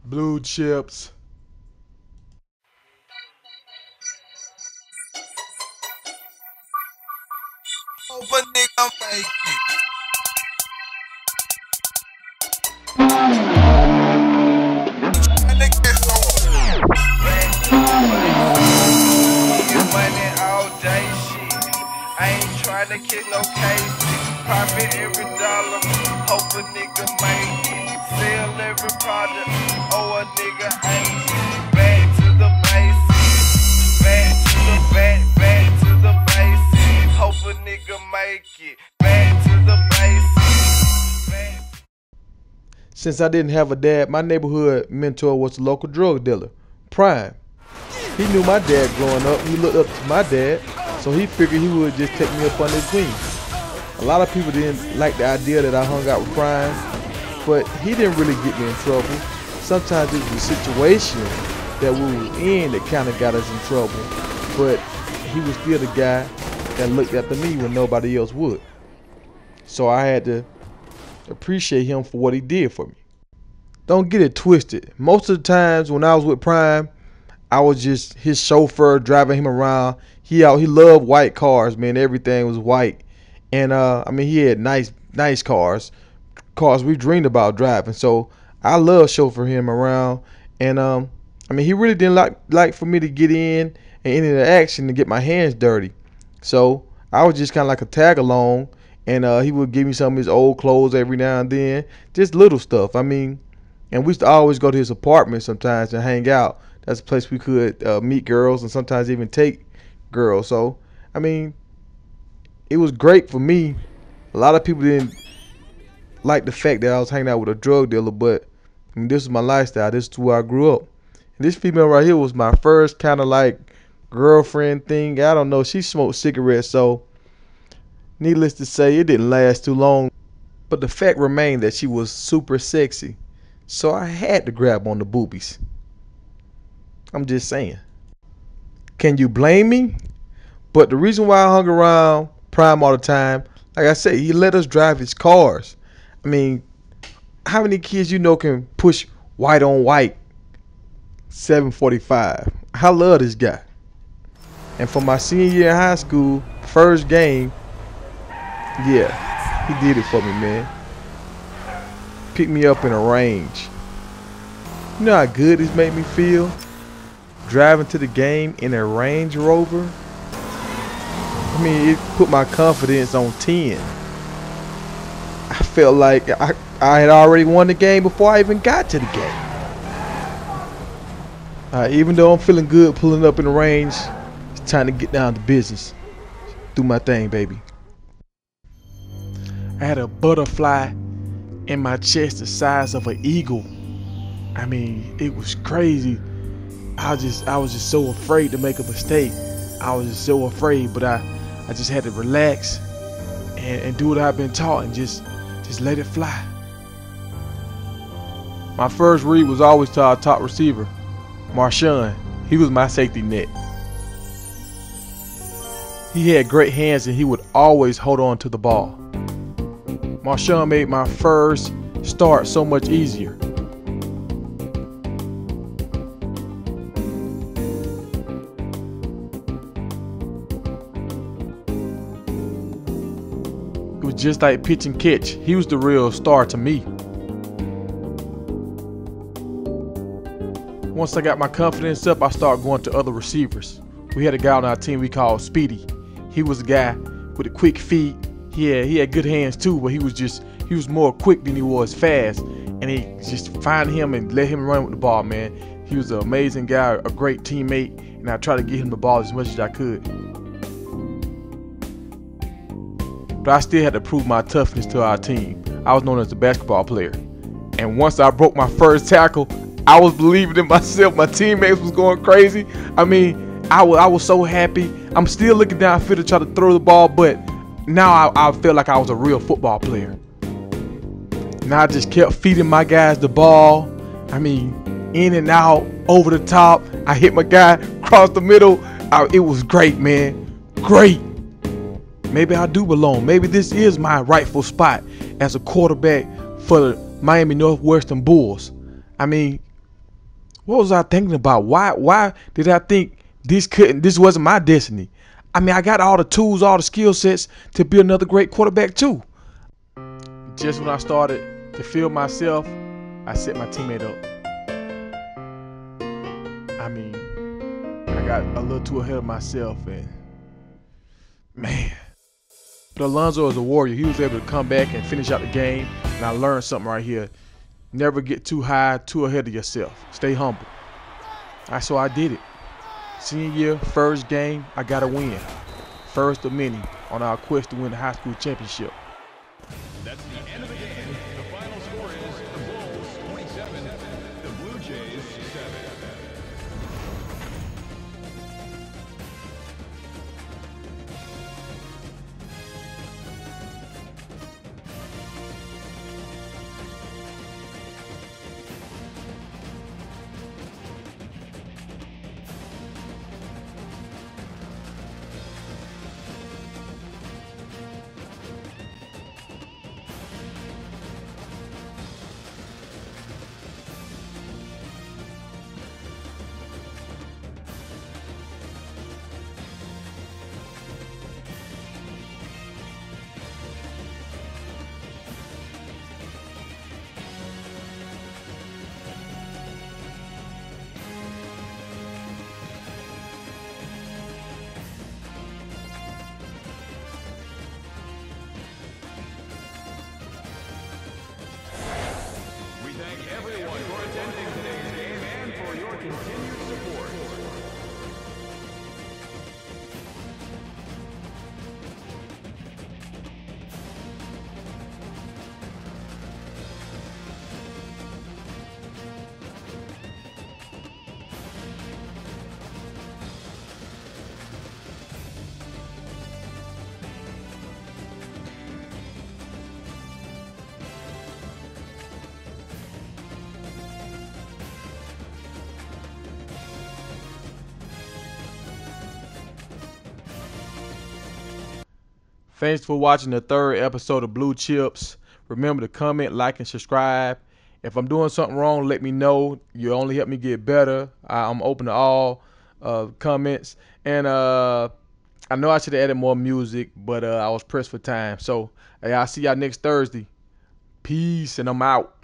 Blue chips. Over nigga make it. Tryna get some money all day shit. I ain't tryna kick no cases. Profit every dollar. Hope a nigga make it. Sell every product. Oh, a nigga ain't shit. Back to the basics. Back to the back to the basics. Hope a nigga make it. Back to the basics. Since I didn't have a dad, my neighborhood mentor was a local drug dealer, Prime. He knew my dad growing up. He looked up to my dad, so he figured he would just take me up on his wing. A lot of people didn't like the idea that I hung out with Prime, but he didn't really get me in trouble. Sometimes it was the situation that we were in that kind of got us in trouble, but he was still the guy that looked after me when nobody else would. So I had to appreciate him for what he did for me. Don't get it twisted. Most of the times when I was with Prime, I was just his chauffeur driving him around. He loved white cars, man. Everything was white. And I mean, he had nice cars we dreamed about driving. So I loved chauffeuring him around. And I mean, he really didn't like for me to get in and into the action and get my hands dirty. So I was just kind of like a tag along. And he would give me some of his old clothes every now and then. Just little stuff. I mean, and we used to always go to his apartment sometimes and hang out. That's a place we could meet girls and sometimes even take girls. So, I mean, it was great for me. A lot of people didn't like the fact that I was hanging out with a drug dealer, but I mean, this was my lifestyle. This is where I grew up. And this female right here was my first kind of like girlfriend thing. I don't know. She smoked cigarettes, so needless to say, it didn't last too long. But the fact remained that she was super sexy. So I had to grab on the boobies. I'm just saying. Can you blame me? But the reason why I hung around Prime all the time, like I said, he let us drive his cars. I mean, how many kids you know can push white on white 745? I love this guy. And for my senior year in high school, first game, yeah, he did it for me, man. Picked me up in a range. You know how good this made me feel? Driving to the game in a Range Rover. I mean, it put my confidence on 10. I felt like I had already won the game before I even got to the game. Even though I'm feeling good pulling up in the range, it's time to get down to business. Do my thing, baby. I had a butterfly in my chest the size of an eagle. I mean, it was crazy. I was just so afraid to make a mistake. I was just so afraid, but I just had to relax and do what I've been taught and just let it fly. My first read was always to our top receiver, Marshawn. He was my safety net. He had great hands and he would always hold on to the ball. Marshawn made my first start so much easier. It was just like pitch and catch. He was the real star to me. Once I got my confidence up, I started going to other receivers. We had a guy on our team we called Speedy. He was a guy with a quick feet. He had good hands too, but he was more quick than he was fast. And he just find him and let him run with the ball, man. He was an amazing guy, a great teammate, and I tried to get him the ball as much as I could. But I still had to prove my toughness to our team. I was known as a basketball player. And once I broke my first tackle, I was believing in myself. My teammates was going crazy. I mean, I was so happy. I'm still looking downfield to try to throw the ball, but now I felt like I was a real football player. Now I just kept feeding my guys the ball. I mean, in and out, over the top. I hit my guy across the middle. It was great, man. Great. Maybe I do belong. Maybe this is my rightful spot as a quarterback for the Miami NorthWestern Bulls. I mean, What was I thinking about? Why did I think this wasn't my destiny? I mean, I got all the tools, all the skill sets to be another great quarterback too. Just when I started to feel myself, I set my teammate up. I mean, I got a little too ahead of myself, and man. But Alonzo is a warrior. He was able to come back and finish out the game, and I learned something right here. Never get too high, too ahead of yourself. Stay humble. So I did it. Senior year, first game, I got a win. First of many on our quest to win the high school championship. That's the end of the game. The final score is the Bulls 27, the Blue Jays 7. Thank everyone for attending today's game and for your continued support. Thanks for watching the third episode of Blue Chips. Remember to comment, like, and subscribe. If I'm doing something wrong, let me know. You only help me get better. I'm open to all comments. And I know I should have added more music, but I was pressed for time. So I'll see y'all next Thursday. Peace, and I'm out.